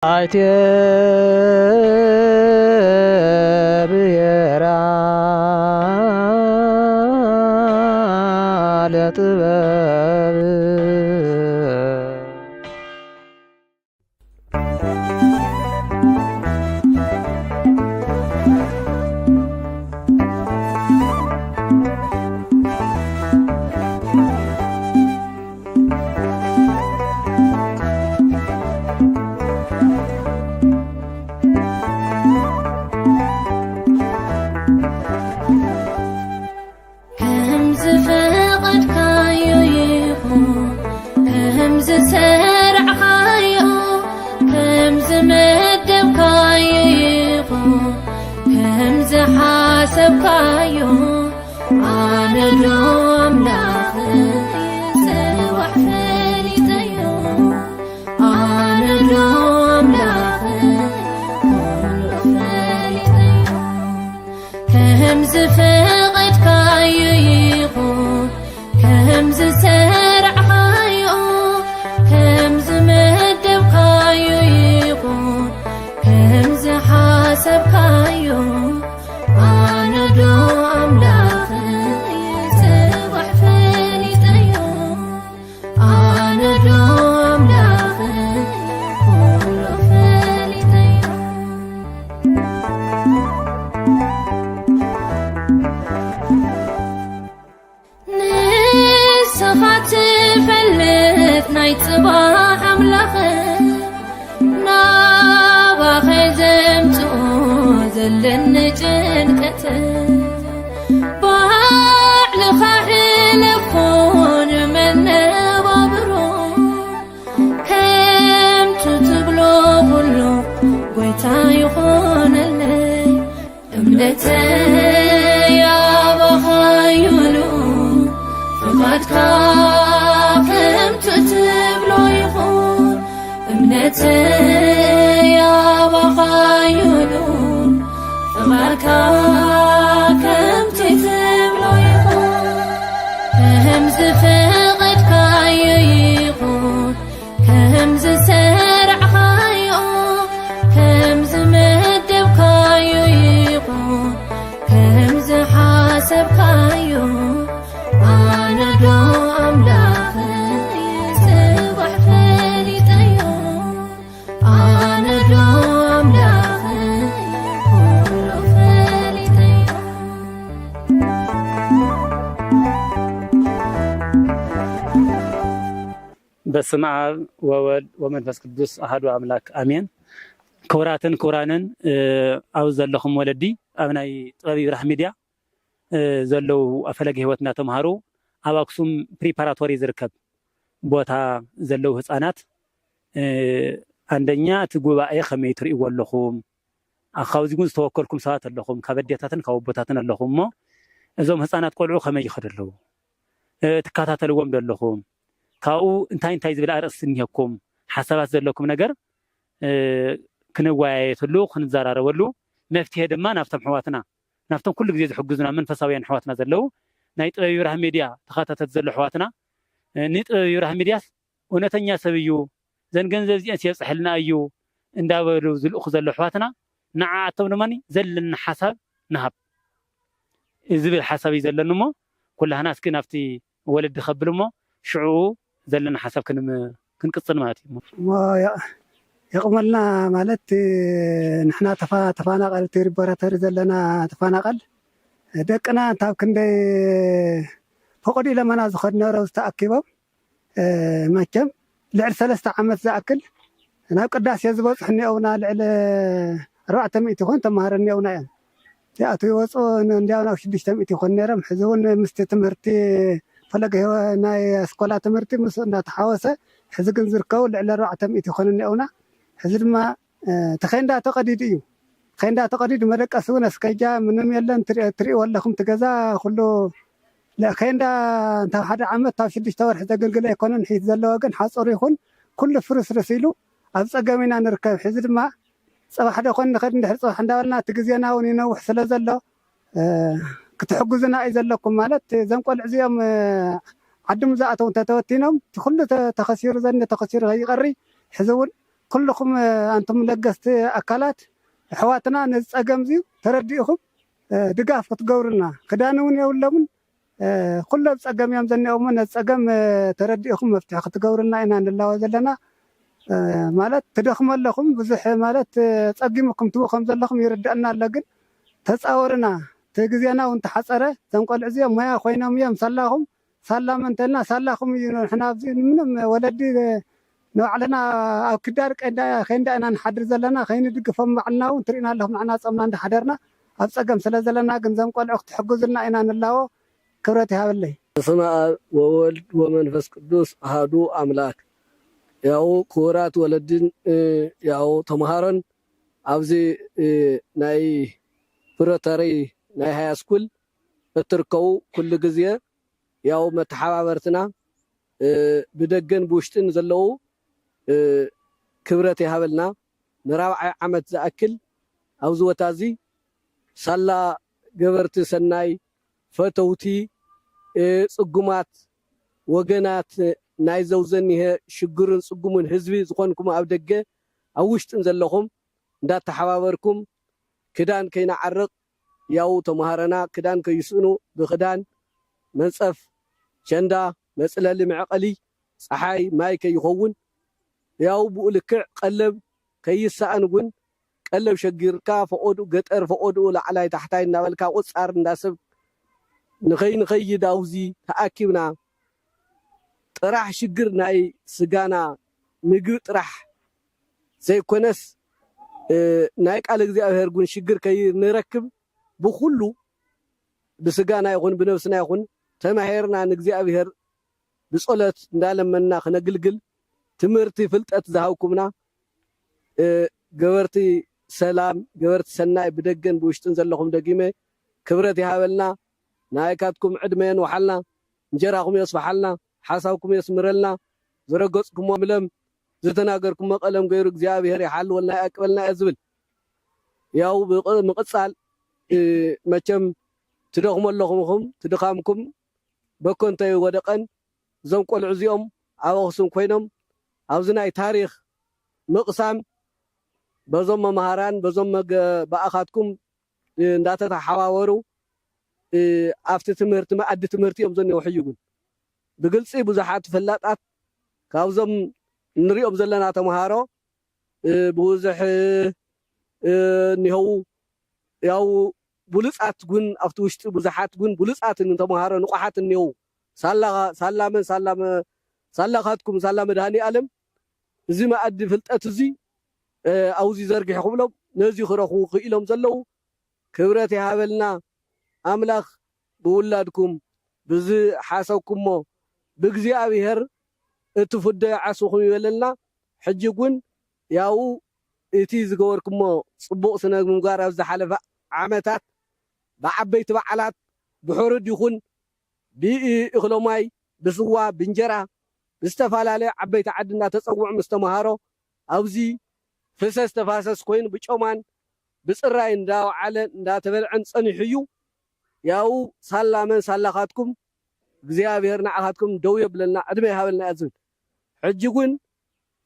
አይቴ ብሔራ ለጥበብ سبكايو أنا دوم لاخي سوح فريتيو أنا دوم لاخي كل فريتيو كهم زفقت كايو يقو كهم زسرع كايو كهم زمدب كايو يقو كهم زحاسب كايو صباح أملاخ نابا خزمتو زلن جنكت بعل خاحل كون من بابرو هم تتبلو بلو قويتا يخون اللي امنتي يا بخايلو فقد كاكم تتبلو يخون امنتي يا بخايلو فقد كاكم تتبلو يخون كهمز فقد كايو يخون كهمز سرع كايو كهمز مدب كايو يخون كهمز حاسب كايو أنا دو أملاخي سبح فريتيو أنا دو أملاخي كل فريتيو بسم الله وولد ومنفس قدوس أحد أملاك آمين كوراتن كورانن أوزل لكم ولدي أبناء طبيب رحميديا زلو أفلق هوتنا تمهارو أباكسوم بريباراتوري زركب بوتا زلو هسانات عندنا تقوى أي خميتر إيوال لكم أخوزيقون ستوكلكم ساعات لكم كبديتاتن كوبوتاتن لكم ما إذا هسانات قولوا خمي يخدر له تكاتات لهم لكم كاو انتاي زبل أرأس نيكم حسابات زلكم نجر كنواعي تلو خنزارة ولو مفتي هذا ما نفتح حواتنا نفتح كل جزء حجزنا من فسويان حواتنا زلو نايت يراه ميديا تخاطت تزل حواتنا نيت يراه ميديا ونتنيا سبيو زين جنزب زين سيصحلنا أيو انداولو زل أخذ حواتنا نعاتون ماني زلنا حساب نهب زبل حساب يزلنا مو كلها ناس كنافتي ولد خبر مو شعو زلنا حساب كنقصن مالتي ما يقملنا مالت نحنا تفانقل تربراتر زلنا تفانقل دقنا تاب كندي فقدي لما زخدنا روز تاكيبو ماكم لعل 3 عامات زاكل انا قداس يزبصحني اونا لعل 400 يكون تمهرني اونا ياتو يوصو ندياونا 600 يكون نرم حزون مست تمرتي فلق هو ناي اسكولا تمرتي مسنا تحاوسه حزقن زركو لعل 400 يكون اونا حزد ما تخيندا تقديديو خيندا تقديد مدقسون اسكجا منم يلن تري ولكم تجزا كله لا خيندا انت حدا عمت تاع 6 ورح تقلقل يكونن حيت زلوا كن حصر يكون كل فرس رسيلو ابصقمينا نركب حزد ما صباح حدا كون نخد ندحر صباح نداولنا تجزينا ونينوح سلازلو كتحجزنا اي زلكم مالت زنقل عزيام عدم زاتو تتوتينهم كل تخسير زن تخسير هي قري حزون كلكم أنتم لجست أكلات حواتنا نزقم زيو ترديهم دقاف تقورنا كدانون يولمون كله بزقم يوم زني أمون نزقم ترديهم مفتاح تقورنا إن الله وزلنا مالت تدخم لكم بزح مالت تقيمكم توخم زلكم يردنا لكن تصورنا تجزينا وانت حصره تنقل عزيم ما خوينا ميم صلاهم سلام انتنا سلاكم احنا منهم ولدي نوعلنا او كدار قندا خندا انا نحضر زلنا خين دقفهم معنا ونترينا لهم معنا صمنا ندحدرنا ابصقم سلا زلنا غنزم قلعك تحجزنا انا نلاو كبرت هابلي بسم الله وولد ومنفس قدوس احدو املاك ያው ኩራት ወለድን ያው ተማሃረን ኣብዚ ናይ ፕሮተሪ ናይ ሃይ ስኩል እትርከው ኩሉ ግዜ ያው መተሓባበርትና ብደገን ብውሽጥን ዘለው ክብረት ይሃበልና ንራብዓይ ዓመት ዝኣክል ኣብዚ ወታዚ ሳላ ገበርቲ ሰናይ ፈተውቲ ጽጉማት ወገናት ናይ ዘውዘኒሄ ሽግርን ጽጉምን ህዝቢ ዝኾንኩም ኣብ ደገ ኣብ ውሽጥን ዘለኹም እንዳተሓባበርኩም ክዳን ከይናዓርቕ ያው ተማሃረና ክዳን ከይስእኑ ብክዳን መንጸፍ ቸንዳ መጽለሊ መዕቀሊ ፀሓይ ማይ ከይኸውን ያው ብኡልክዕ ቀለብ ከይሳእንጉን ቀለብ ሸጊርካ ፈቆዱ ገጠር ፈቆዱ ላዕላይ ታሕታይ እናበልካ ቁፃር እንዳሰብ ንኸይድ ኣውዚ ተኣኪብና ጥራሕ ሽግር ናይ ስጋና ምግቢ ጥራሕ ዘይኮነስ ናይ ቃል እግዚአብሔር ጉን ሽግር ከይንረክብ ብኩሉ ብስጋና ይኹን ብነፍስና ይኹን ተማሄርና ንእግዚአብሔር ብጸሎት እንዳለመና ክነግልግል ትምህርቲ ፍልጠት ዝሃብኩምና ገበርቲ ሰላም ገበርቲ ሰናይ ብደገን ብውሽጥን ዘለኹም ደጊመ ክብረት ይሃበልና ናይካትኩም ዕድመን ወሓልና እንጀራኹም የስፋሓልና ሓሳብኩም የስምረልና ዝረገጽኩም ምለም ዝተናገርኩም መቀለም ገይሩ እግዚአብሔር ይሓልወልና ያቅበልና ዝብል ያው ምቅጻል መቸም ትደኽሙ ኣለኹም ትድኻምኩም በኮንተይ ወደቀን ዞም ቆልዑ እዚኦም ኣብ ኣኽሱም ኮይኖም ኣብዚ ናይ ታሪክ ምቕሳም በዞም መምሃራን በዞም በኣኻትኩም እንዳተተሓባበሩ ኣብቲ ትምህርቲ መኣዲ ትምህርቲ እዮም ዘኒው ሕይጉን ብግልፂ ብዙሓት ፈላጣት ካብዞም ንሪኦም ዘለና ተምሃሮ ብውዝሕ ኒህው ያው ብሉፃት ጉን ኣብቲ ውሽጢ ብዙሓት ጉን ብሉፃት ተምሃሮ ንቑሓት ኒህው ሳላኻትኩም ሳላ መድሃኒ ዓለም እዚ መኣዲ ፍልጠት እዚ ኣውዚ ዘርጊሕኩምሎም ነዚ ክረኽቡ ክኢሎም ዘለው ክብረት ይሃበልና ኣምላኽ ብውላድኩም ብዚ ሓሰብኩሞ ብእግዚአብሔር እትፍደዩ ዓስኹም ይበለልና ሕጂ ጉን ያው እቲ ዝገበርኩሞ ጽቡቕ ስነ ምግባር ኣብ ዝሓለፈ ዓመታት ብዓበይቲ በዓላት ብሕሩድ ይኹን ብእኽሎማይ ብስዋ ብንጀራ ብዝተፈላለዩ ዓበይቲ ዓዲ እናተፀውዑ ምስ ተምሃሮ ኣብዚ ፍሰስ ተፋሰስ ኮይኑ ብጮማን ብፅራይ እንዳወዓለ እንዳተበልዐን ፀኒሑ እዩ ያው ሳላመን ሳላኻትኩም እግዚአብሔር ንዓኻትኩም ደው የብለልና ዕድመ ይሃበልና እያ ዝብል ሕጂ ግን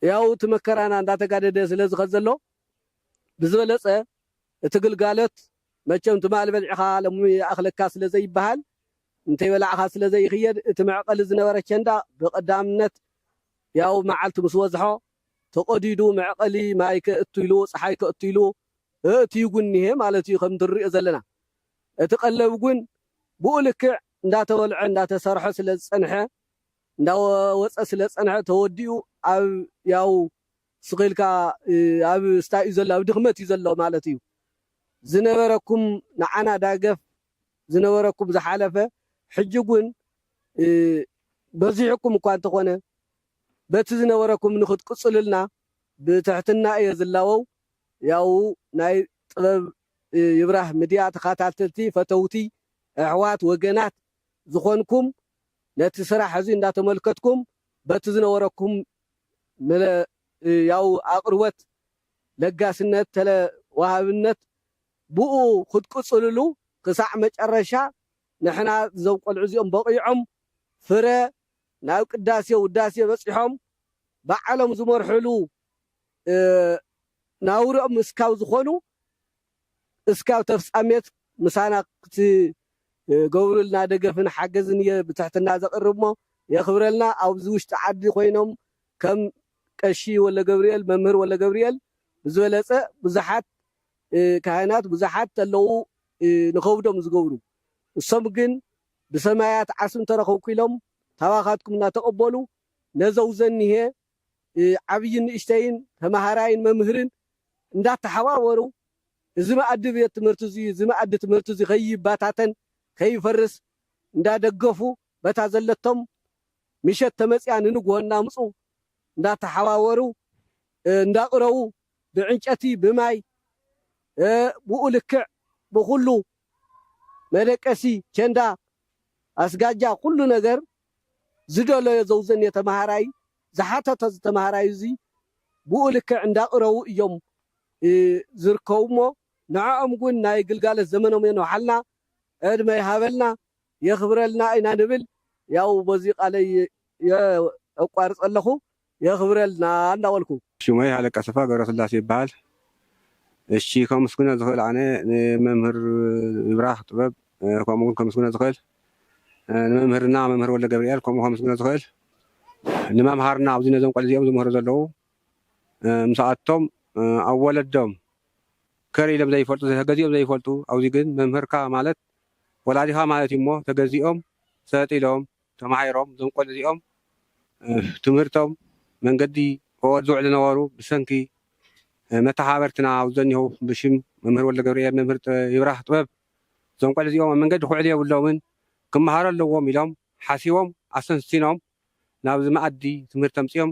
ያው ትመከራና እንዳተጋደደ ስለዝኸድ ዘሎ ብዝበለፀ እቲ ግልጋሎት መቸም ትማል በልዕኻ ሎሚ ኣኽለካ ስለዘይበሃል እንተይበላዕኻ ስለዘይኽየድ እቲ መዕቀሊ ዝነበረ ቸንዳ ብቐዳምነት ያው መዓልቲ ምስ ወዝሖ ተቆዲዱ መዕቀሊ ማይ ከእቱ ኢሉ ፀሓይ ከእቱ ኢሉ እትዩ ግን እኒሄ ማለት እዩ ከም ትሪኦ ዘለና እቲ ቀለብ ግን ብኡ ልክዕ እንዳተበልዐ እንዳተሰርሐ ስለ ዝፀንሐ እንዳወፀ ስለ ዝፀንሐ ተወዲኡ ኣብ ያው ስኺልካ ኣብ ስታይ እዩ ዘሎ ኣብ ድኽመት እዩ ዘሎ ማለት እዩ ዝነበረኩም ንዓና ዳገፍ ዝነበረኩም ዝሓለፈ ሕጂ ግን በዚሕኩም እኳ እንተኾነ በቲ ዝነበረኩም ንኽትቅፅልልና ብትሕትና እየ ዝላወው ያው ናይ ጥበብ ይብራህ ሚድያ ተኸታተልቲ ፈተውቲ ኣሕዋት ወገናት ዝኾንኩም ነቲ ስራሕ እዚ እንዳተመልከትኩም በቲ ዝነበረኩም ያው ኣቅርቦት ለጋስነት ተለዋሃብነት ብኡ ክትቅፅልሉ ክሳዕ መጨረሻ ንሕና ዞም ቆልዑ እዚኦም በቂዖም ፍረ ናብ ቅዳሴ ውዳሴ በፂሖም ባዕሎም ዝመርሕሉ ናውርኦም እስካብ ዝኾኑ እስካብ ተፍጻሜት ምሳና ገብሩልና ደገፍን ሓገዝን ብትሕትና ዘቕርብ ሞ የኽብረልና ኣብዚ ውሽጢ ዓዲ ኮይኖም ከም ቀሺ ወለ ገብርኤል መምህር ወለ ገብርኤል ዝበለጸ ብዙሓት ካህናት ብዙሓት ኣለዉ ንኸብዶም ዝገብሩ እሶም ግን ብሰማያት ዓስም ተረኸብኩ ኢሎም ታባኻትኩም እናተቐበሉ ነዘውዘኒሄ ዓብይን ንእሽተይን ተማሃራይን መምህርን እንዳተሓባበሩ እዚ መኣዲ ቤት ትምህርቲ እዚ እዚ መኣዲ ትምህርቲ እዚ ከይባታተን ከይፈርስ እንዳደገፉ በታ ዘለቶም ምሸት ተመፅያ ንንግሆና ምፁ እንዳተሓባበሩ እንዳቕረቡ ብዕንጨቲ ብማይ ብኡ ልክዕ ብኩሉ መደቀሲ ቸንዳ ኣስጋጃ ኩሉ ነገር ዝደለዮ ዘውዘን የተማሃራይ ዝሓተተ ዝተማሃራይ እዚ ብኡ ልክዕ እንዳቕረቡ እዮም ዝርከቡ ሞ ንዓኦም ግን ናይ ግልጋሎት ዘመኖም የንውሓልና ዕድመ ይሃበልና የኽብረልና ኢና ንብል ያው በዚ ቃለይ የቋርፅ ኣለኹ የኽብረልና እንዳበልኩ ሽሞይ ሃለቃ ሰፋ ገብረስላሴ ይበሃል እሺ ከምስኩነ ዝኽእል ኣነ ንመምህር ይብራኽ ጥበብ ከምኡውን ከምስኩነ ዝኽእል ንመምህርና መምህር ወለ ገብርኤል ከምኡ ከምስኩነ ዝኽእል ንመምሃርና ኣብዚ ነዞም ቆልዑ እዚኦም ዝምህሩ ዘለዉ ምስኣቶም ኣብ ወለዶም ከር ኢሎም ዘይፈልጡ ተገዚኦም ዘይፈልጡ ኣብዚ ግን መምህርካ ማለት ወላዲኻ ማለት እዩ እሞ ተገዚኦም ሰጢሎም ተማሂሮም እዞም ቆልዑ እዚኦም ትምህርቶም መንገዲ ክወድ ዝውዕሉ ነበሩ ብሰንኪ መተሓበርትና ኣብዚ ዘኒሆው ብሽም መምህር ወለ ገብርኤል መምህር ይብራኽ ጥበብ እዞም ቆልዑ እዚኦም ኣብ መንገዲ ክውዕሉ የብሎምን ክመሃሩ ኣለዎም ኢሎም ሓሲቦም ኣሰንሲኖም ናብዚ መኣዲ ትምህርቲ ተምፅኦም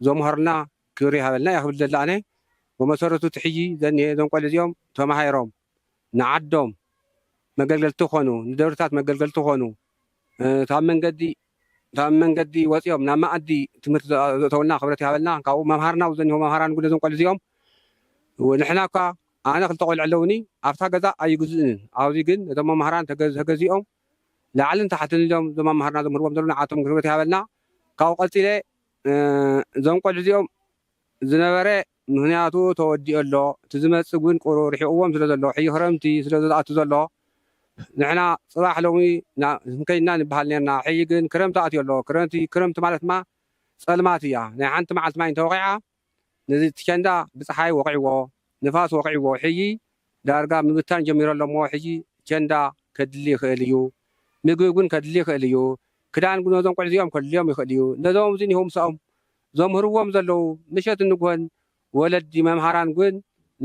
ዘምሃሩና ክብሪ ይሃበልና እያ ክብል ዘላ ኣነ ብመሰረቱ ትሕጂ ዘኒሄ እዞም ቆልዑ እዚኦም ተማሂሮም ንዓዶም መገልገልቲ ኮኑ ንደብርታት መገልገልቲ ኮኑ ካብ መንገዲ ወፂኦም ናብ መኣዲ ትምህርቲ ዘእተውልና ክብረት ይሃበልና ካብኡ መምሃርና ዘኒሆ መምሃራን ጉደ እዞም ቆልዑ እዚኦም ንሕና እኳ ኣነ ክልተ ቆልዑ ኣለውኒ ኣብታ ገዛ ኣይግዝእንን ኣብዚ ግን እዞም መምሃራን ተገዚኦም ላዕልን ታሕትን ኢሎም እዞም መምሃርና ዘምህርዎም ዘሎ ንዓቶም ክብረት ይሃበልና ካብኡ ቀፂለ እዞም ቆልዑ እዚኦም ዝነበረ ምክንያቱ ተወዲኡ ኣሎ እቲ ዝመፅእ ግን ቁሩ ርሒቕዎም ስለ ዘሎ ሕጂ ክረምቲ ስለ ዝኣቱ ዘሎ ንሕና ፅባሕ ሎሚ ንከይድና ንበሃል ነርና ሕጂ ግን ክረምቲ ኣትዩ ኣሎ ክረምቲ ማለት ድማ ፀልማት እያ ናይ ሓንቲ መዓልቲ ማይ እንተወቂዓ ነዚ ቸንዳ ብፀሓይ ወቂዕዎ ንፋስ ወቂዕዎ ሕጂ ዳርጋ ምብታን ጀሚሮ ኣሎ ሞ ሕጂ ቸንዳ ከድሊ ይኽእል እዩ ምግቢ ግን ከድሊ ይኽእል እዩ ክዳን ግን ነዞም ቆልዑ እዚኦም ከድልዮም ይኽእል እዩ ነዞም እዚ ኒሆም ሰኦም ዘምህርዎም ዘለው ምሸት እንግሆን ወለዲ መምሃራን ግን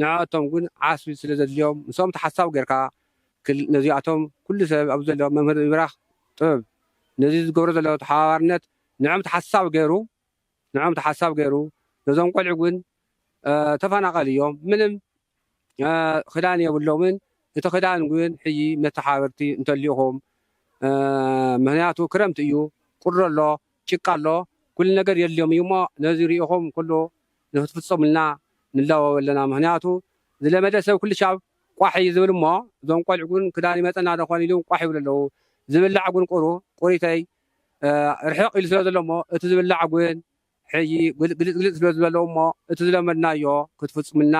ንዕኦቶም ግን ዓስቢ ስለ ዘድልዮም ንሶም ተሓሳብ ጌርካ ነዚኣቶም ኩሉ ሰብ ኣብ ዘሎ መምህር ይብራኽ ጥበብ ነዚ ዝገብሮ ዘለዎ ተሓባባርነት ንዖም ተሓሳብ ገይሩ ነዞም ቆልዑ ግን ተፈናቐል እዮም ምንም ክዳን የብሎምን እቲ ክዳን ግን ሕጂ መተሓበርቲ እንተልኢኹም ምክንያቱ ክረምቲ እዩ ቁሪ ኣሎ ጭቃ ኣሎ ኩሉ ነገር የድልዮም እዩ እሞ ነዚ ሪኢኹም ኩሉ ንክትፍፀሙልና ንለዋወ ኣለና ምክንያቱ ዝለመደ ሰብ ኩሉ ሻብ ቋሕ እዩ ዝብል እሞ እዞም ቆልዑ ግን ክዳን ይመፀና ደኾን ኢሉ ቋሕ ይብሉ ኣለዉ ዝብላዕ ግን ቁሪተይ ርሕቕ ኢሉ ስለ ዘሎ እሞ እቲ ዝብላዕ ግን ሕጂ ግልፅግልፅ ስለ ዝበለው እሞ እቲ ዝለመድናዮ ክትፍፅሙልና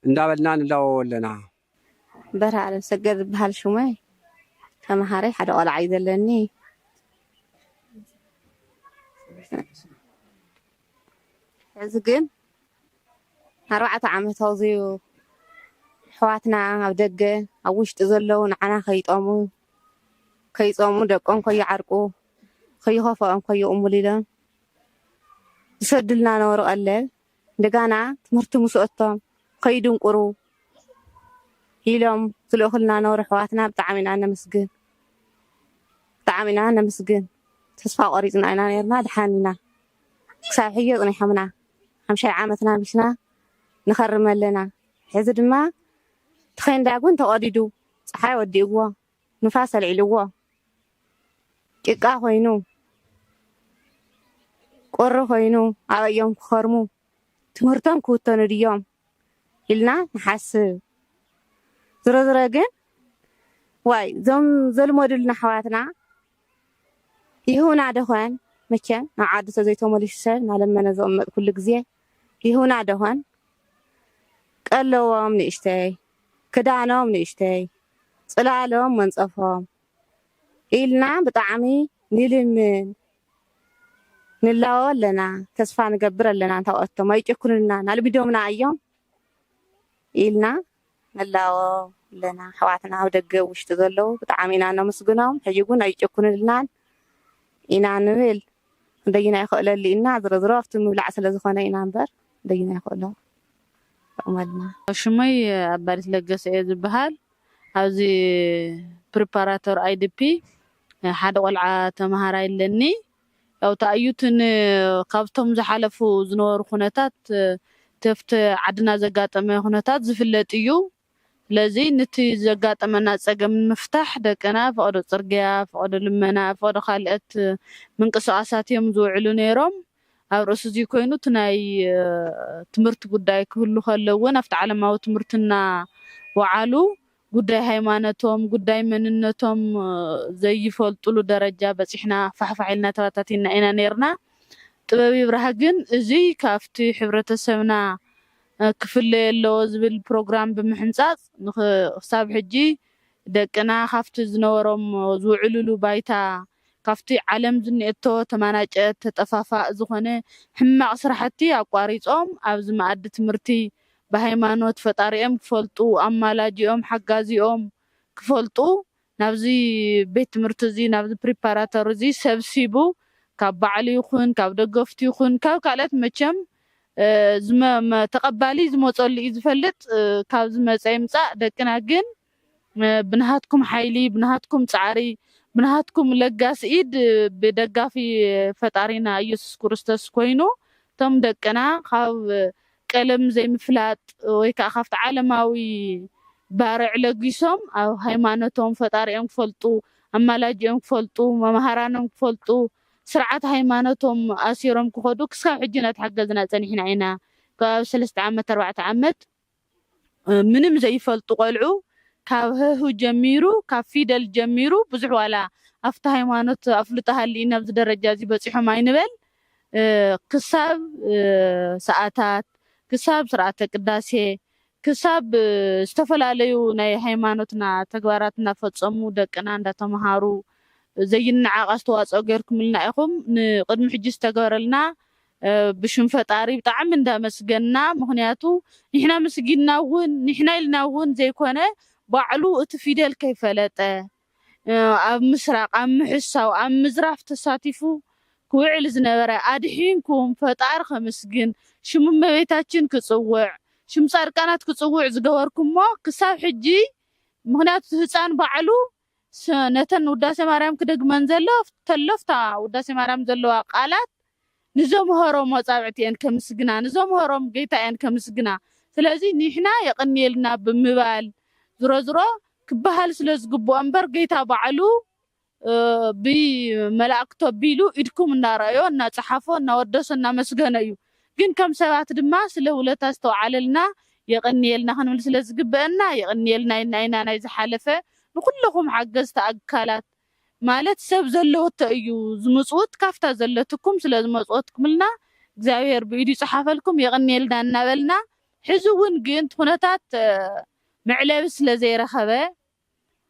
እንዳበልና ንለዋወ ኣለና በረሃ ዓለም ሰገድ ዝበሃል ሽመይ ተምሃራይ ሓደ ቆልዓ እዩ ዘለኒ ሕዚ ግን 4 ዓመት ኣውፅዩ ኣሕዋትና ኣብ ደገ ኣብ ውሽጢ ዘለው ንዓና ከይፆሙ ደቆም ከይዓርቁ ከይኸፍኦም ከይቕሙሉ ኢሎም ዝሰድልና ነበሩ ቀለብ እንደገና ትምህርቲ ምስኦቶም ከይድንቁሩ ኢሎም ዝልእኹልና ነበሩ ኣሕዋትና ብጣዕሚ ኢና ነመስግን ተስፋ ቆሪፅና ኢና ነርና ድሓኒና ክሳብ ሕጂ ፅኒሖምና 50 ዓመትና ሚስና ንኸርም ኣለና ሕዚ ድማ ትኸንዳ ግን ተቐዲዱ ፀሓይ ወዲእዎ ንፋስ ኣልዒልዎ ጭቃ ኮይኑ ቁሪ ኮይኑ ኣብዮም ክኸርሙ ትምህርቶም ክውተኑ ድዮም ኢልና ንሓስብ ዝረዝረ ግን ዋይ ዞም ዘልመዱልና ኣሕዋትና ይሁና ደኾን መቸም ናብ ዓዲ ተዘይተመሊሱ ሰብ ናለመነ ዝቕመጥ ኩሉ ግዜ ይሁና ደሆን ቀለዎም ንእሽተይ ክዳኖም ንእሽተይ ጽላሎም መንጸፎም ኢልና ብጣዕሚ ንልምን ንላዎ ኣለና ተስፋ ንገብር ኣለና እንታወቶም ኣይጨኩንልና ናልቢዶምና እዮም ኢልና ንላዎ ኣለና ሕዋትና ኣብ ደገ ውሽጢ ዘለዉ ብጣዕሚ ኢና ነመስግኖም ሕጂ እውን ኣይጨኩንልናን ኢና ንብል እንደይና ይኽእለሉ ኢና ዝረዝሮ ኣብቲ ምብላዕ ስለ ዝኾነ ኢና እምበር እንደይና ይኽእሎ ጠቕመልና ሽመይ ኣባሪት ለገሰ እየ ዝበሃል ኣብዚ ፕሪፓራቶር ኣይዲፒ ሓደ ቆልዓ ተምሃራይ ኣለኒ ያው ተኣዩትን ካብቶም ዝሓለፉ ዝነበሩ ኩነታት ተፍቲ ዓድና ዘጋጠመ ኩነታት ዝፍለጥ እዩ ስለዚ ነቲ ዘጋጠመና ፀገም ንምፍታሕ ደቅና ፈቅዶ ፅርግያ ፈቅዶ ልመና ፈቅዶ ካልኦት ምንቅስቃሳት እዮም ዝውዕሉ ነይሮም ኣብ ርእሱ እዚ ኮይኑ እቲ ናይ ትምህርቲ ጉዳይ ክህሉ ከለውን ኣብቲ ዓለማዊ ትምህርትና ወዓሉ ጉዳይ ሃይማኖቶም ጉዳይ መንነቶም ዘይፈልጡሉ ደረጃ በፂሕና ፋሕፋሒልና ተባታቲና ኢና ነርና ጥበብ ይብራህ ግን እዚ ካፍቲ ሕብረተሰብና ክፍለየ ኣለዎ ዝብል ፕሮግራም ብምሕንፃፅ ክሳብ ሕጂ ደቅና ካብቲ ዝነበሮም ዝውዕልሉ ባይታ ካብቲ ዓለም ዝኒአቶ ተማናጨት ተጠፋፋእ ዝኾነ ሕማቕ ስራሕቲ ኣቋሪፆም ኣብዚ መኣዲ ትምህርቲ ብሃይማኖት ፈጣሪኦም ክፈልጡ ኣማላጅኦም ሓጋዚኦም ክፈልጡ ናብዚ ቤት ትምህርቲ እዚ ናብዚ ፕሪፓራቶር እዚ ሰብሲቡ ካብ ባዕሉ ይኹን ካብ ደገፍቲ ይኹን ካብ ካልኦት መቸም ተቐባሊ ዝመፀሉ እዩ ዝፈልጥ ካብ ዝመፀ ይምፃእ ደቅና ግን ብናሃትኩም ሓይሊ ብናሃትኩም ፃዕሪ ብናሃትኩም ለጋሲ ኢድ ብደጋፊ ፈጣሪና ኢየሱስ ክርስቶስ ኮይኑ እቶም ደቅና ካብ ቀለም ዘይምፍላጥ ወይ ከዓ ካብቲ ዓለማዊ ባርዕ ለጊሶም ኣብ ሃይማኖቶም ፈጣሪኦም ክፈልጡ ኣማላጅኦም ክፈልጡ መምሃራኖም ክፈልጡ ስርዓት ሃይማኖቶም ኣሲሮም ክኸዱ ክሳብ ሕጂ እናተሓገዝና ፀኒሕና ኢና ካብ 3 ዓመት 4 ዓመት ምንም ዘይፈልጡ ቆልዑ ካብ ህሁ ጀሚሩ ካብ ፊደል ጀሚሩ ብዙሕ ዋላ ኣብቲ ሃይማኖት ኣፍልጦ ሃሊእና ኣብዚ ደረጃ እዚ በፂሖም ኣይንበል ክሳብ ሰዓታት ክሳብ ስርዓተ ቅዳሴ ክሳብ ዝተፈላለዩ ናይ ሃይማኖትና ተግባራት እናፈፀሙ ደቅና እንዳተምሃሩ ዘይነዓቕ ኣስተዋፅኦ ገይርኩምልና ኢኹም ንቅድሚ ሕጂ ዝተገበረልና ብሽም ፈጣሪ ብጣዕሚ እንዳመስገንና ምክንያቱ ንሕና መስጊድና እውን ንሕና ኢልና እውን ዘይኮነ ባዕሉ እቲ ፊደል ከይፈለጠ ኣብ ምስራቅ ኣብ ምሕሳው ኣብ ምዝራፍ ተሳቲፉ ክውዕል ዝነበረ ኣድሒንኩም ፈጣሪ ከመስግን ሽሙ እመቤታችን ክፅውዕ ሽም ፃድቃናት ክፅውዕ ዝገበርኩሞ ክሳብ ሕጂ ምክንያቱ ህፃን ባዕሉ ነተን ውዳሴ ማርያም ክደግመን ዘሎ ተለፍታ ውዳሴ ማርያም ዘለዋ ቃላት ንዘምሃሮም መጻብዕቲ እየን ከምስግና ንዘምሃሮም ጌታ እየን ከምስግና ስለዚ ንሕና የቀኒልና ብምባል ዝሮ ክበሃል ስለ ዝግብኦ እምበር ጌታ ባዕሉ ብመላእክቶ ቢሉ ኢድኩም እናረአዮ እናፀሓፎ እናወደሶ እናመስገነ እዩ ግን ከም ሰባት ድማ ስለ ውለታ ዝተወዓለልና የቀኒልና ክንብል ስለ ዝግብአና የቀኒልና ኢና ናይ ዝሓለፈ ንኩልኩም ሓገዝቲ ኣካላት ማለት ሰብ ዘለዎቶ እዩ ዝምፅውት ካፍታ ዘለትኩም ስለ ዝመፅወትኩምልና እግዚአብሔር ብኢዱ ይፅሓፈልኩም የቀኒልና እናበልና ሕዚ እውን ግን ኩነታት መዕለቢ ስለ ዘይረኸበ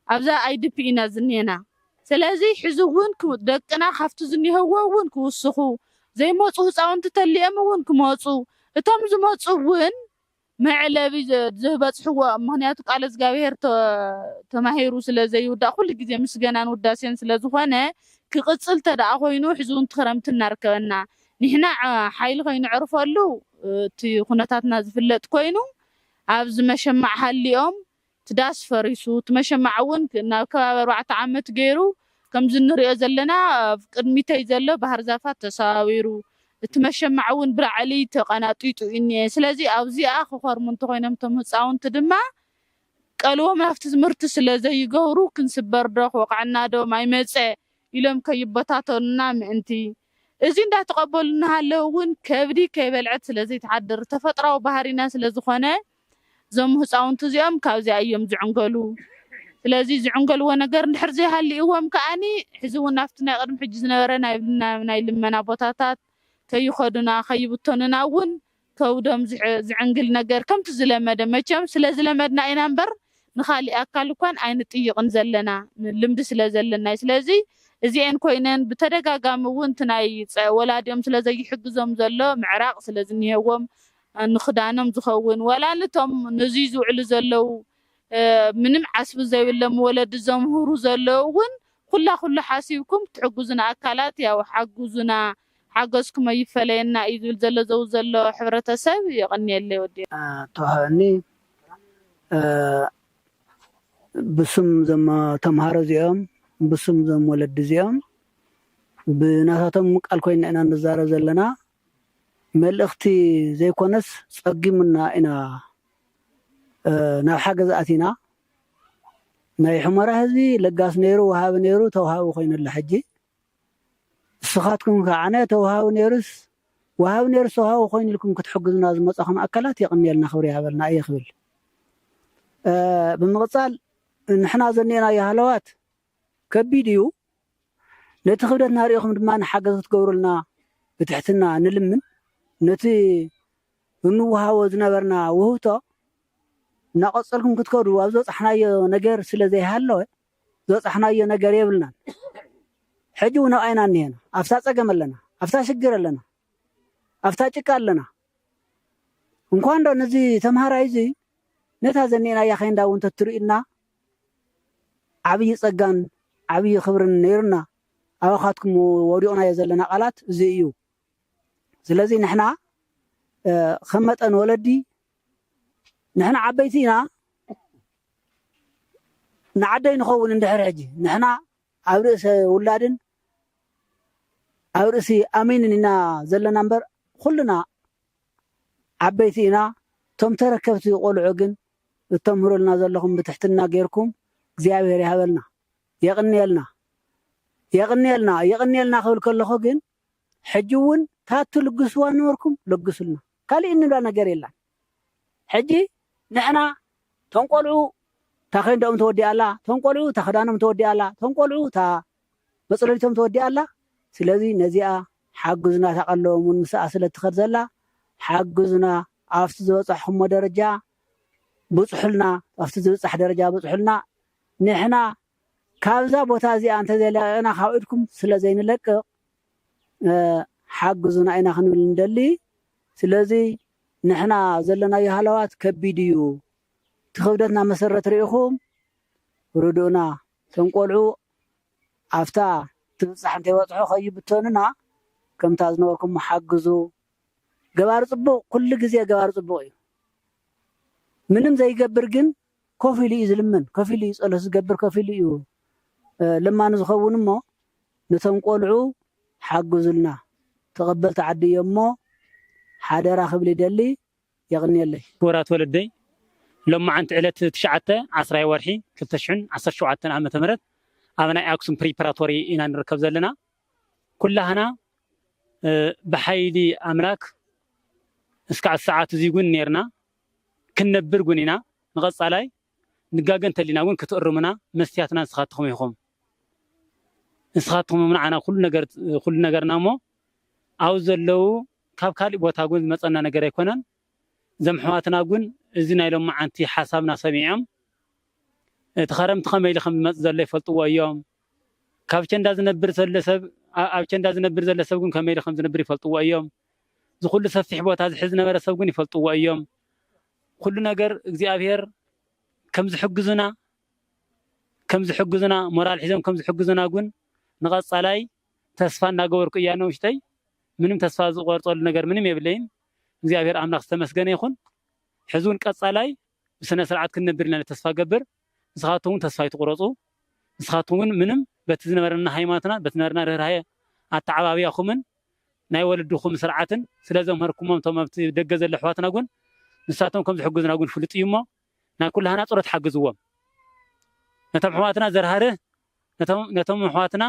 ኣብዛ ኣይዲፒ ኢና ዝኒአና ስለዚ ሕዚ እውን ደቅና ካብቲ ዝኒህዎ እውን ክውስኹ ዘይመፁ ህፃውንቲ ተሊኦም እውን ክመፁ እቶም ዝመፁ እውን መዕለቢ ዝበፅሕዎ ምክንያቱ ቃል እግዚአብሔር ተማሂሩ ስለ ዘይውዳእ ኩሉ ግዜ ምስገናን ውዳሴን ስለ ዝኾነ ክቅፅል ተደኣ ኮይኑ ሕዚ እውን ትክረምቲ እናርከበና ንሕና ሓይሊ ኮይኑ ዕርፈሉ እቲ ኩነታትና ዝፍለጥ ኮይኑ ኣብዚ መሸማዕ ሃሊኦም ትዳስ ፈሪሱ ትመሸማዕ እውን ናብ ከባቢ 4 ዓመት ገይሩ ከምዚ ንሪኦ ዘለና ቅድሚተይ ዘሎ ባህር ዛፋት ተሰባቢሩ እቲ መሸማዕ እውን ብላዕሊ ተቀናጢጡ እኒአ ስለዚ ኣብዚኣ ክኸርሙ እንተኮይኖም ቶም ህፃውንቲ ድማ ቀልዎም ናብቲ ትምህርቲ ስለ ዘይገብሩ ክንስበር ዶ ክወቅዐና ዶ ማይ መፀ ኢሎም ከይበታተኑና ምእንቲ እዚ እንዳተቀበሉ እናሃለዉ እውን ከብዲ ከይበልዐት ስለ ዘይተሓድር ተፈጥራዊ ባህሪና ስለ ዝኾነ እዞም ህፃውንቲ እዚኦም ካብዚኣ እዮም ዝዕንገሉ ስለዚ ዝዕንገልዎ ነገር እንድሕር ዘይሃሊእዎም ከዓኒ ሕዚ እውን ናብቲ ናይ ቅድሚ ሕጂ ዝነበረ ናይ ልመና ቦታታት ከይኸዱና ከይብተኑና እውን ከውዶም ዝዕንግል ነገር ከምቲ ዝለመደ መቸም ስለዝለመድና ኢና እምበር ንኻሊእ ኣካል እኳን ኣይንጥይቕን ዘለና ልምዲ ስለ ዘለና ስለዚ እዚአን ኮይነን ብተደጋጋሚ እውን እቲ ናይ ወላዲኦም ስለ ዘይሕግዞም ዘሎ ምዕራቅ ስለ ዝኒሄዎም ንክዳኖም ዝኸውን ወላልቶም ነዚ ዝውዕሉ ዘለው ምንም ዓስቢ ዘይብሎም ወለዲ ዘምህሩ ዘለው እውን ኩላ ሓሲብኩም ትሕግዙና ኣካላት ያው ሓግዙና ሓገዝኩም ይፈለየና እዩ ዝብል ዘሎ ሕብረተሰብ ይቕኒየለ ይወዲ ተዋህኒ ብስም ዘማ ተምሃሮ እዚኦም ብስም ዘም ወለዲ እዚኦም ብናታቶም ቃል ኮይና ኢና ንዛረብ ዘለና መልእኽቲ ዘይኮነስ ፀጊሙና ኢና ናብ ሓገዝ ኣቲና ናይ ሕመራ ህዝቢ ለጋስ ነይሩ ወሃቢ ነይሩ ተዋሃቢ ኮይነላ ሕጂ ስኻትኩም ከዓነ ተዋሃቢ ነይሩስ ወሃቢ ነይሩስ ተዋሃቢ ኮይንልኩም ክትሕግዙና ዝመፃኹም ኣካላት ይቕኒየልና ክብሪ ይሃበልና እየ ክብል ብምቕፃል ንሕና ዘኒአና የሃለዋት ከቢድ እዩ ነቲ ክብደት ናሪኢኹም ድማ ንሓገዝ ክትገብሩልና ብትሕትና ንልምን ነቲ እንወሃቦ ዝነበርና ውህብቶ እናቐፀልኩም ክትከዱ ኣብ ዝበፅሕናዮ ነገር ስለ ዘይሃለወ ዝበፅሕናዮ ነገር የብልናን ሕጂ እውን ኣብኣይና እኒሄና ኣፍታ ፀገም ኣለና ኣፍታ ሽግር ኣለና ኣፍታ ጭቃ ኣለና እንኳን ዶ ነዚ ተምሃራይ እዚ ነታ ዘኒአናያ ከይንዳ እውን ተትርእዩና ዓብዪ ፀጋን ዓብዪ ክብርን ነይሩና ኣባኻትኩም ወዲቑናዮ ዘለና ቃላት እዚ እዩ ስለዚ ንሕና ከም መጠን ወለዲ ንሕና ዓበይቲ ኢና ንዓደይ ንኸውን እንድሕር ሕጂ ንሕና ኣብ ርእሲ ውላድን ኣብ ርእሲ ኣሚንን ኢና ዘለና እምበር ኩልና ዓበይቲ ኢና እቶም ተረከብቲ ቆልዑ ግን እተምህሩልና ዘለኹም ብትሕትና ገይርኩም እግዚኣብሔር ይሃበልና የቕኒየልና ክብል ከለኹ ግን ሕጂ እውን ታቱ ልግስዋ ነበርኩም ለግሱልና ካሊእ እንብላ ነገር የላን ሕጂ ንሕና ቶም ቆልዑ እታ ከንደኦም ተወዲኣ ኣላ ቶም ቆልዑ እታ ክዳኖም ተወዲኣ ኣላ ቶም ቆልዑ እታ መፅለሊቶም ተወዲኣ ኣላ ስለዚ ነዚኣ ሓግዙና ተቐለዎም እውን ምስኣ ስለ ትኸድ ዘላ ሓግዙና ኣብቲ ዝበፅሕኩሞ ደረጃ ብፅሑልና ኣብቲ ዝበፅሕ ደረጃ ብፅሑልና ንሕና ካብዛ ቦታ እዚኣ እንተዘይለቀና ካብ ኢድኩም ስለ ዘይንለቅቕ ሓግዙና ኢና ክንብል እንደሊ ስለዚ ንሕና ዘለናዮ ሃለዋት ከቢድ እዩ እቲ ክብደትና መሰረት ርኢኹም ርድኡና ቶም ቆልዑ ኣፍታ ትብፃሕ እንተይበፅሑ ከይብተኑና ከምታ ዝነበርኩም ሓግዙ ገባሪ ፅቡቕ ኩሉ ግዜ ገባሪ ፅቡቕ እዩ ምንም ዘይገብር ግን ኮፍ ኢሉ እዩ ዝልምን ኮፍ ኢሉ እዩ ፀሎት ዝገብር ኮፍ ኢሉ እዩ ልማኑ ዝኸውን እሞ ነቶም ቆልዑ ሓግዙልና ተቐበልቲ ዓዲ እዮም እሞ ሓደራ ክብል ይደሊ የቕኒየለይ ክቡራት ወለደይ ሎማዓንቲ ዕለት 9/10 ወርሒ 2017 ዓ.ም ኣብ ናይ ኣክሱም ፕሪፓራቶሪ ኢና ንርከብ ዘለና ኩላህና ብሓይሊ ኣምላክ እስካዕ ሰዓት እዚ እውን ነርና ክንነብር እውን ኢና ንቐፃላይ ንጋገን ተሊና እውን ክትእርሙና መስትያትና ንስኻትኩም ኢኹም ንስኻትኩም ምናዓና ኩሉ ነገርና እሞ ኣብ ዘለው ካብ ካሊእ ቦታ እውን ዝመፀና ነገር ኣይኮነን እዞም ኣሕዋትና እውን እዚ ናይ ሎማዓንቲ ሓሳብና ሰሚዖም እቲ ኸረምቲ ከመይ ኢሉ ከም ዝመፅእ ዘሎ ይፈልጥዎ እዮም ካብ ቸንዳ ዝነብር ዘሎ ሰብ ኣብ ቸንዳ ዝነብር ዘሎ ሰብ ግን ከመይ ኢሉ ከም ዝነብር ይፈልጥዎ እዮም ዝኩሉ ሰፊሕ ቦታ ዝሕዝ ነበረ ሰብ ግን ይፈልጥዎ እዮም ኩሉ ነገር እግዚኣብሔር ከም ዝሕግዙና ሞራል ሒዞም ከም ዝሕግዙና ግን ንቐፃላይ ተስፋ እናገበርኩ እያ ነው ውሽተይ ምንም ተስፋ ዝቆርፀሉ ነገር ምንም የብለይን እግዚአብሔር አምላክ ተመስገነ ይኹን ሕዙን ቀፃላይ ብስነ ስርዓት ክንነብር ኢልና ተስፋ ገብር ንስኻትኩም ተስፋ ይትቆረፁ ንስኻትኩም ምንም በቲ ዝነበረና ሃይማኖትና በቲ ዝነበረና ርህራሄ ኣተዓባብያኹምን ናይ ወለድኹም ስርዓትን ስለዘምሃርኩሞም ቶም ኣብቲ ደገ ዘሎ ኣሕዋትና ግን ንሳቶም ከም ዝሕግዙና ግን ፍሉጥ እዩ እሞ ናይ ኩላህና ፀሎት ሓግዝዎም ነቶም ኣሕዋትና ዘርሃርህ ነቶም ኣሕዋትና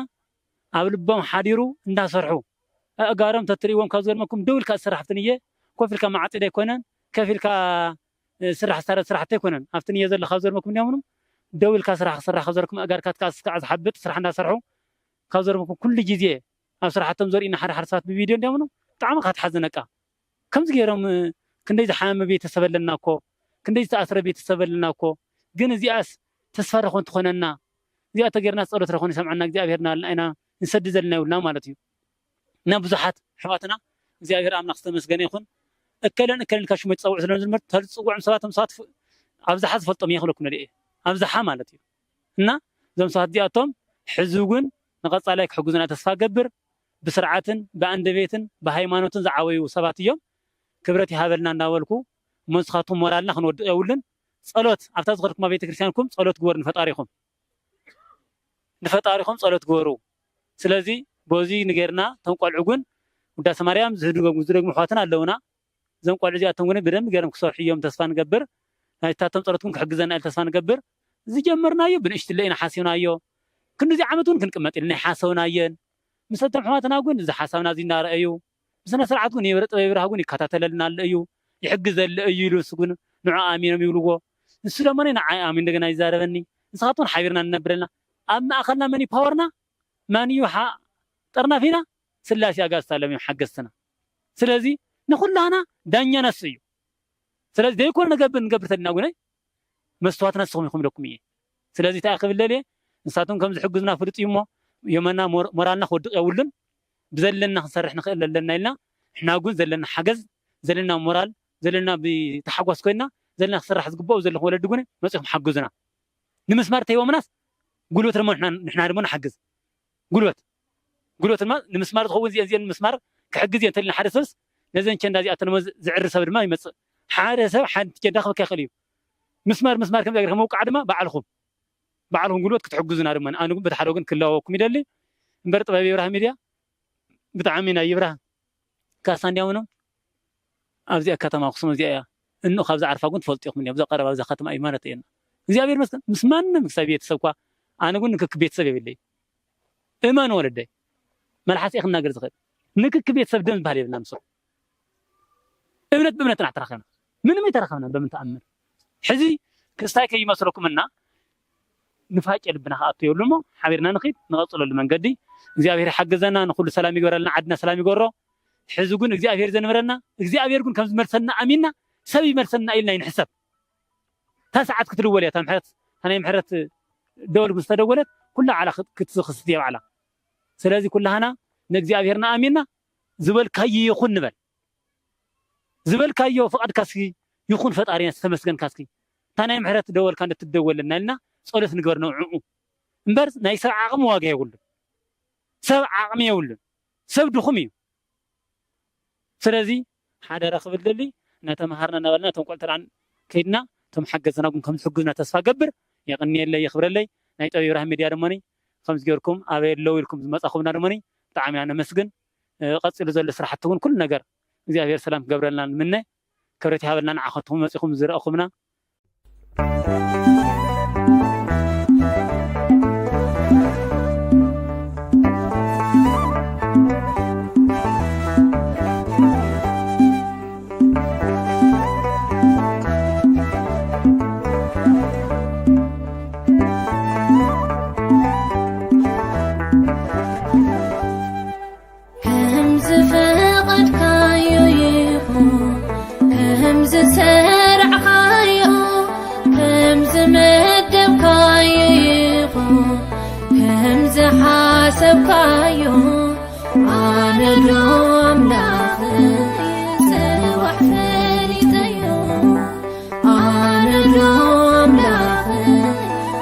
ኣብ ልቦም ሓዲሩ እንዳሰርሑ ኣእጋሮም ተትርእዎም ካብ ዘለመኩም ደው ኢልካ ዝስራሕትን እየ ኮፍ ኢልካ ማዓፂድ ኣይኮነን ከፍ ኢልካ ስራሕቲ ኣይኮነን ኣብቲ ንየ ዘሎ ካብ ዘለመኩም እንዲያምኑ ደው ኢልካ ስራሕ ክስራሕ ካብ ዘለኩም ኣእጋርካ ክሳዕ ዝሓብጥ ስራሕ እንዳሰርሑ ካብ ዘለመኩም ኩሉ ግዜ ኣብ ስራሕቶም ዘርእዩና ሓደ ሓደ ሰባት ብቪድዮ እንዲያምኑ ብጣዕሚ ካ ትሓዝነካ كم زجيرهم كندي زحام بيت سبلنا كو كندي تأثر بيت سبلنا كو جن زياس تسفر خون تخوننا زيات تجرنا صارت رخون سمعنا زيابيرنا أنا نسد زلنا ولا مالتيو نبزحت حواتنا زيابير أمنا خصنا مسجني خون أكلن كاش متصوع زلنا زلمر تصوع مسات مصات أبزحت فلطم يخلقون ليه أبزحها مالتيو نا زم صات زياتهم حزوجن نقص عليك حجوزنا تسفى جبر بسرعة بأند بيتن بهايمانوتن زعوي وسبات يوم كبرتي هذلنا ناولكو منسخاتهم مرالنا خنود أولن صلوت أفتز غيركم ما بيت كريستيانكم صلوت جور نفتاريخهم صلوت جورو سلازي بوزي نجرنا تنقل عجون ودا سماريام زهدوج محواتنا اللونا زم قال جي أتمنى بدم جرم كسر يوم تسفان جبر هاي تاتم صلوتكم كحجزنا التسفان جبر زي جمرنا يو بنشت لنا حاسينا يو كنا زي عمتون كن كمت لنا حاسونا ين مسلتم حواتنا جون إذا حاسونا زي نار أيو بسنا سرعة جون يبرت يبرها جون كتاتل لنا الأيو يحجز الأيو لسجون نوع آمين ميولوجو السلامانين آمين دعنا يزاربني نسخاتون حبيرنا نبرنا أما أخذنا مني باورنا مانيو ترنا فينا سلاسي أجاز سلامي حجزتنا سلازي نقول لنا دنيا نسيو سلازي ده يكون نقبل تلنا جوني مستواتنا الصوم يخم لكمية سلازي تأخذ الليلة نساتون كم حجزنا فرط يومنا مرالنا خد أولن بزلنا نصرح نخل لنا إلنا إحنا نقول زلنا حجز زلنا مرال زلنا بتحقق كنا زلنا نصرح زقبة وزلنا هو لدقونه مسيهم حجزنا نمسمار تيوا مناس قولوا ترى نحن عربنا حجز قولوا ما نمسمار هو زي المسمار كحجز ينتلنا حارسس لازم كان هذه أتنمز زعر سبب ما يمس حارس حد كداخل كخليو مسمار كم ذاكر موقع عدمة بعلهم قولوا كتحجزنا رمان أنا قلت بتحرقون كله كميدالي برت بابي إبراهيم ميديا بتعامينا إبراهيم كاسان يومنا أبزي أكتم أقسم زي إنه خبز عارفة قلت فلت يوم مني أبزي قرب أبزي ختم أيمانتين زي أبير مثلا مسمان مكسبيت سوكا أنا قلنا كبيت سبب اللي إيمان ولدي ما الحس إخنا جرز غير كبيت سبب دم بحالي بنامسو بمنت نعترخنا من ما يترخنا بمن تأمر حزي كستايك يمسلكم منا نفاجئ لبنا خاطر يقولوا حبيرنا نخيد نغطل لمن قدي እግዚአብሔር حجزنا نقول سلام يقولنا عدنا سلام يقولوا حزقون እግዚአብሔር زنمرنا እግዚአብሔር كن كم مرسلنا أميننا سبي مرسلنا إلنا ينحسب تسعة كتلول يا تمحرت أنا يمحرت دول مستدولت كلها على كتخصتي على سلازي كلها أنا نግዚአብሔርنا أميننا زبل كاي يخون نبل زبل كاي فقد كاسكي يخون فطارينا تمسكن كاسكي تانا يمحرت دول كانت تدول لنا صلت نقبر نوعو امبرز ناي سبع عقم واقع يقول سبع عقم يقول سب دخمي سلازي حدا رخب الدلي نتمهرنا نبلنا تنقل ترعن كيدنا تم حجزنا كم حجزنا تسفى قبر يغني اللي يخبر اللي ناي طبيب رحمة ديار ماني خمس جوركم أبي اللو لكم ما تأخذنا رماني تعامل أنا مسجن قص إلى زل سرحة تكون كل نجار زي أبي السلام قبر لنا منه كبرت هذا لنا عقدهم مسيخهم زر أخونا سبكايو أنا دوم لاخي سوح فاني تيو أنا دوم لاخي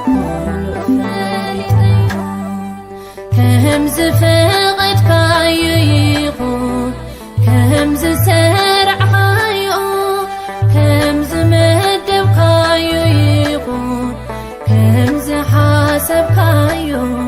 كل فاني تيو كهمز فقد كايو يقو كهمز سرع كايو كهمز مدب كايو يقو كهمز حاسب كايو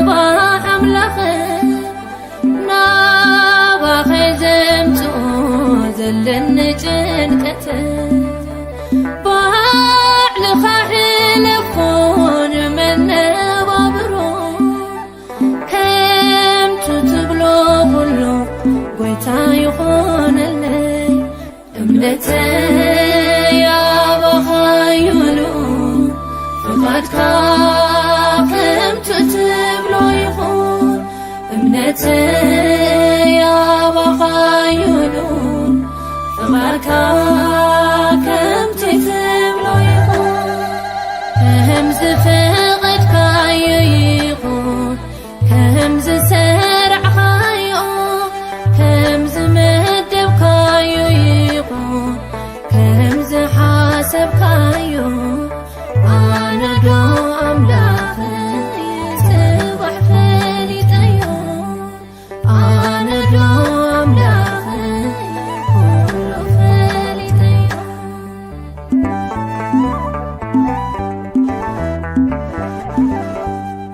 صباح ملخه نابا خزمتو زلن جنكته باع لخاحل كون منه ካ